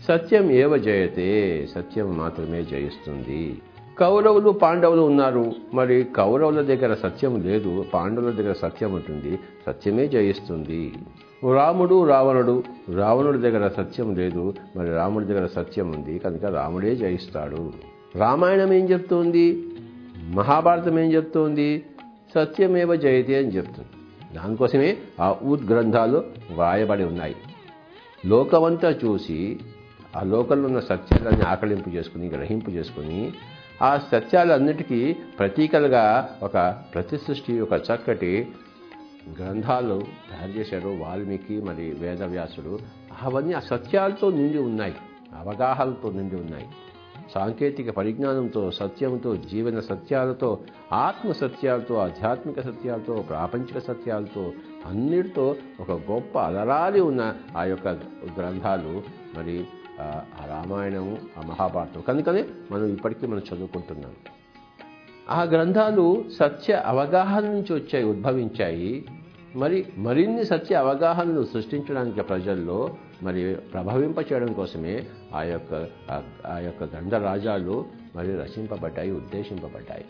సత్యం ఏవ జయతే, సత్యం మాత్రమే జయిస్తుంది. కౌరవులు పాండవులు ఉన్నారు, మరి కౌరవుల దగ్గర సత్యం లేదు, పాండవుల దగ్గర సత్యం ఉంటుంది, సత్యమే జయిస్తుంది. రాముడు రావణుడు, రావణుడి దగ్గర సత్యం లేదు, మరి రాముడి దగ్గర సత్యం ఉంది, కనుక రాముడే జయిస్తాడు. రామాయణం ఏం చెప్తోంది, మహాభారతం ఏం చెప్తోంది, సత్యమేవ జయతే అని చెప్తుంది. దానికోసమే ఆ గ్రంథాలు వ్రాయబడి ఉన్నాయి. లోకమంతా చూసి ఆ లోకంలో ఉన్న సత్యాలని ఆకలింపు చేసుకుని, గ్రహింపు చేసుకుని, ఆ సత్యాలన్నిటికీ ప్రతీకలుగా ఒక ప్రతిసృష్టి, ఒక చక్కటి గ్రంథాలు తయారు చేశారు వాల్మీకి, మరి వేదవ్యాసుడు. అవన్నీ ఆ సత్యాలతో నిండి ఉన్నాయి, అవగాహనతో నిండి ఉన్నాయి. సాంకేతిక పరిజ్ఞానంతో, సత్యంతో, జీవన సత్యాలతో, ఆత్మ సత్యాలతో, ఆధ్యాత్మిక సత్యాలతో, ప్రాపంచిక సత్యాలతో, అన్నిటితో ఒక గొప్ప అలరాలి ఉన్న ఆ యొక్క గ్రంథాలు మరి ఆ రామాయణము, ఆ మహాభారతం. కనుకనే ఇప్పటికీ మనం చదువుకుంటున్నాం. ఆ గ్రంథాలు సత్య అవగాహన నుంచి వచ్చాయి, ఉద్భవించాయి. మరిన్ని సత్య అవగాహనలు సృష్టించడానికి ప్రజల్లో మరి ప్రభవింప చేయడం కోసమే ఆ యొక్క గ్రంథరాజాలు మరి రచింపబడ్డాయి, ఉద్దేశింపబడ్డాయి.